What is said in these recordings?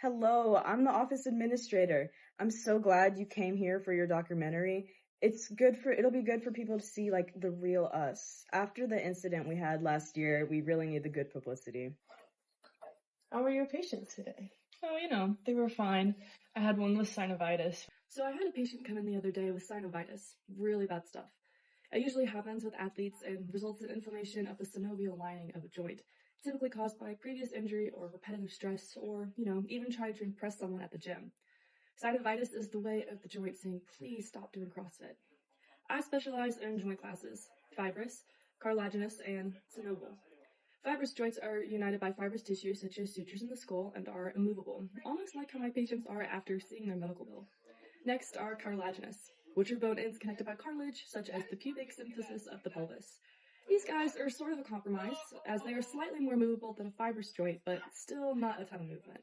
Hello, I'm the office administrator. I'm so glad you came here for your documentary. It'll be good for people to see like the real us. After the incident we had last year, we really need the good publicity. How were your patients today? Oh, they were fine. I had one with synovitis. So I had a patient come in the other day with synovitis. Really bad stuff. It usually happens with athletes and results in inflammation of the synovial lining of a joint, typically caused by previous injury or repetitive stress or, even trying to impress someone at the gym. Synovitis is the way of the joint saying, please stop doing CrossFit. I specialize in joint classes, fibrous, cartilaginous, and synovial. Fibrous joints are united by fibrous tissue such as sutures in the skull and are immovable, almost like how my patients are after seeing their medical bill. Next are cartilaginous, which are bone ends connected by cartilage, such as the pubic symphysis of the pelvis. These guys are sort of a compromise, as they are slightly more movable than a fibrous joint, but still not a ton of movement.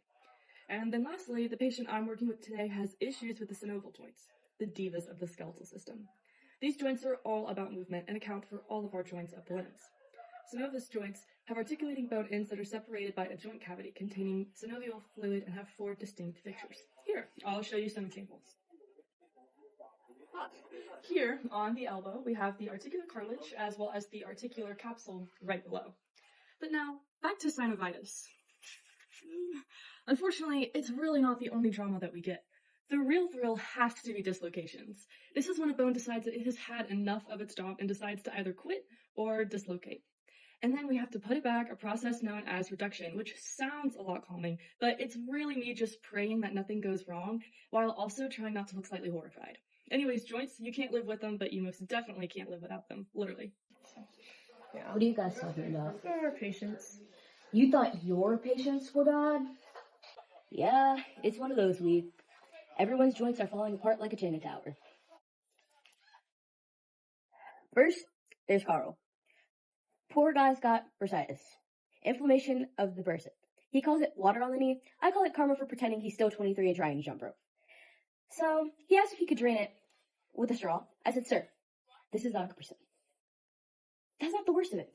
And then lastly, the patient I'm working with today has issues with the synovial joints, the divas of the skeletal system. These joints are all about movement and account for all of our joints of the limbs. Synovial joints have articulating bone ends that are separated by a joint cavity containing synovial fluid and have 4 distinct fixtures. Here, I'll show you some examples. Here, on the elbow, we have the articular cartilage as well as the articular capsule right below. But now, back to synovitis. Unfortunately, it's really not the only drama that we get. The real thrill has to be dislocations. This is when a bone decides that it has had enough of its job and decides to either quit or dislocate. And then we have to put it back, a process known as reduction, which sounds a lot calming, but it's really me just praying that nothing goes wrong, while also trying not to look slightly horrified. Anyways, joints, you can't live with them, but you most definitely can't live without them, literally. Yeah. What are you guys talking about? Our patients. You thought your patients were bad? Yeah, it's one of those weeks. Everyone's joints are falling apart like a Jenga tower. First, there's Carl. Poor guy's got bursitis, inflammation of the bursa. He calls it water on the knee. I call it karma for pretending he's still 23 and trying to jump rope. So he asked if he could drain it with a straw. I said, sir, this is vodka percent. That's not the worst of it.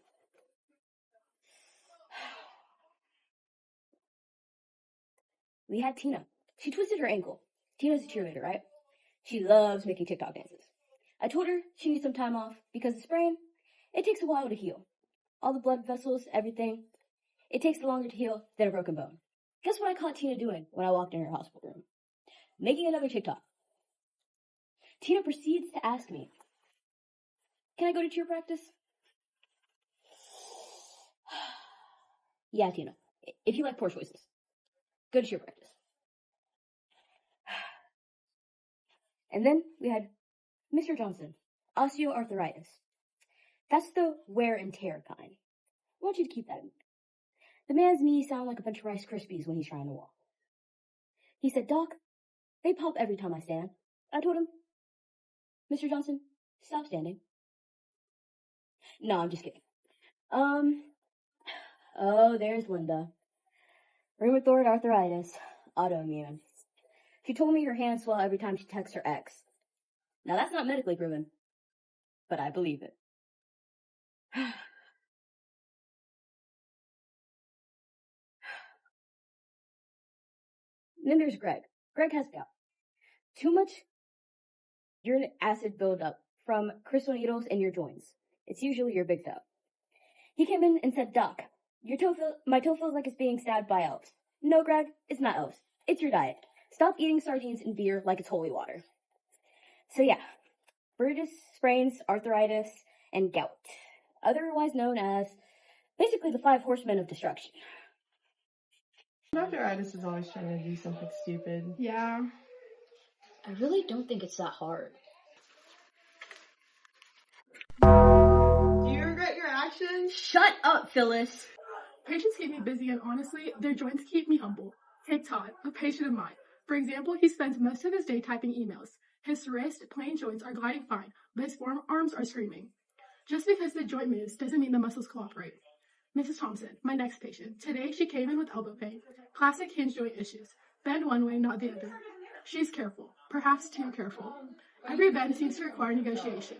We had Tina. She twisted her ankle. Tina's a cheerleader, right? She loves making TikTok dances. I told her she needs some time off because the sprain, it takes a while to heal. All the blood vessels, everything, it takes longer to heal than a broken bone. Guess what I caught Tina doing when I walked in her hospital room? Making another TikTok. Tina proceeds to ask me, can I go to cheer practice? Yeah, Tina, if you like poor choices, go to cheer practice. And then we had Mr. Johnson, osteoarthritis. That's the wear and tear kind. I want you to keep that in mind. The man's knees sound like a bunch of Rice Krispies when he's trying to walk. He said, Doc, they pop every time I stand. I told him, Mr. Johnson, stop standing. No, I'm just kidding. Oh, there's Linda. Rheumatoid arthritis, autoimmune. She told me her hands swell every time she texts her ex. Now that's not medically proven, but I believe it. Then there's Greg. Greg has gout. Too much uric acid buildup from crystal needles in your joints. It's usually your big toe. He came in and said, Doc, my toe feels like it's being stabbed by elves. No, Greg, it's not elves. It's your diet. Stop eating sardines and beer like it's holy water. So yeah, Brutus, sprains, arthritis, and gout. Otherwise known as basically the 5 horsemen of destruction. Dr. Addis is always trying to do something stupid. Yeah. I really don't think it's that hard. Do you regret your actions? Shut up, Phyllis. Patients keep me busy and honestly, their joints keep me humble. Take Todd, a patient of mine. For example, he spends most of his day typing emails. His wrist, plain joints are gliding fine, but his forearms are screaming. Just because the joint moves doesn't mean the muscles cooperate. Mrs. Thompson, my next patient. Today she came in with elbow pain. Classic hinge joint issues. Bend one way, not the other. She's careful, perhaps too careful. Every bend seems to require negotiation.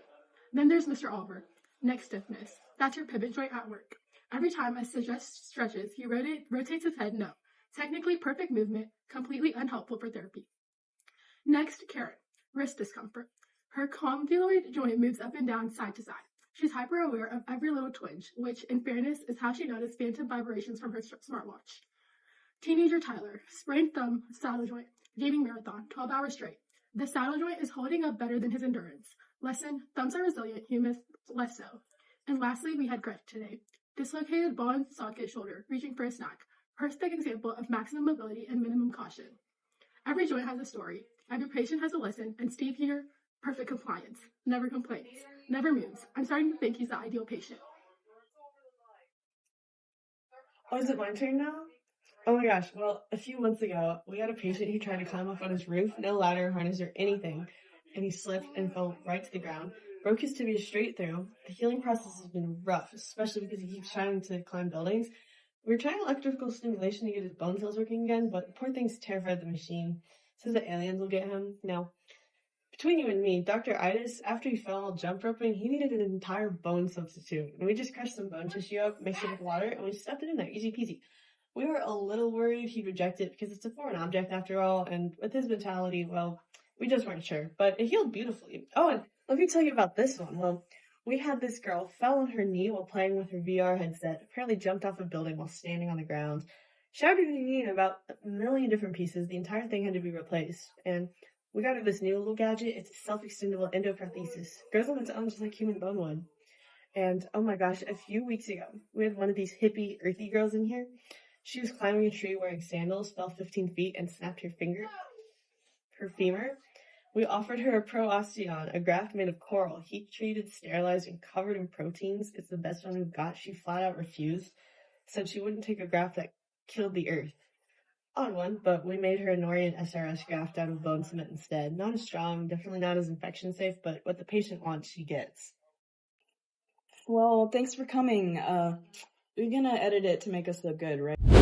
Then there's Mr. Albert. Neck stiffness. That's your pivot joint at work. Every time I suggest stretches, he rotates his head no. Technically perfect movement, completely unhelpful for therapy. Next, Karen, wrist discomfort. Her condyloid joint moves up and down side to side. She's hyper aware of every little twinge, which, in fairness, is how she noticed phantom vibrations from her smartwatch. Teenager Tyler, sprained thumb, saddle joint, gaming marathon, 12 hours straight. The saddle joint is holding up better than his endurance. Lesson, thumbs are resilient, humans less so. And lastly, we had Greg today. Dislocated ball and socket shoulder, reaching for a snack. Perfect example of maximum mobility and minimum caution. Every joint has a story. Every patient has a lesson, and Steve here, perfect compliance. Never complains. Never moves. I'm starting to think he's the ideal patient. Oh, is it my turn now? Oh my gosh, well, a few months ago, we had a patient who tried to climb up on his roof, no ladder, harness, or anything, and he slipped and fell right to the ground. Broke his tibia straight through. The healing process has been rough, especially because he keeps trying to climb buildings. We were trying electrical stimulation to get his bone cells working again, but the poor thing's terrified of the machine. Says the aliens will get him. Now, between you and me, Dr. Itis, after he fell jump roping, he needed an entire bone substitute. And we just crushed some bone tissue up, mixed it with water, and we stuffed it in there. Easy peasy. We were a little worried he'd reject it because it's a foreign object after all, and with his mentality, well, we just weren't sure. But it healed beautifully. Oh, and let me tell you about this one. Well, we had this girl fell on her knee while playing with her VR headset, apparently jumped off a building while standing on the ground, shattered her knee in about a million different pieces. The entire thing had to be replaced. And we got her this new little gadget. It's a self-extendable endoprothesis. Grows on its own just like human bone would. And oh my gosh, a few weeks ago, we had one of these hippie, earthy girls in here. She was climbing a tree wearing sandals, fell 15 feet, and snapped her femur. We offered her a Pro-Osteon, a graft made of coral, heat-treated, sterilized, and covered in proteins. It's the best one we've got. She flat out refused. Said she wouldn't take a graft that killed the earth. Odd one, but we made her a Norian SRS graft out of bone cement instead. Not as strong, definitely not as infection safe, but what the patient wants, she gets. Well, thanks for coming. We're gonna edit it to make us look good, right?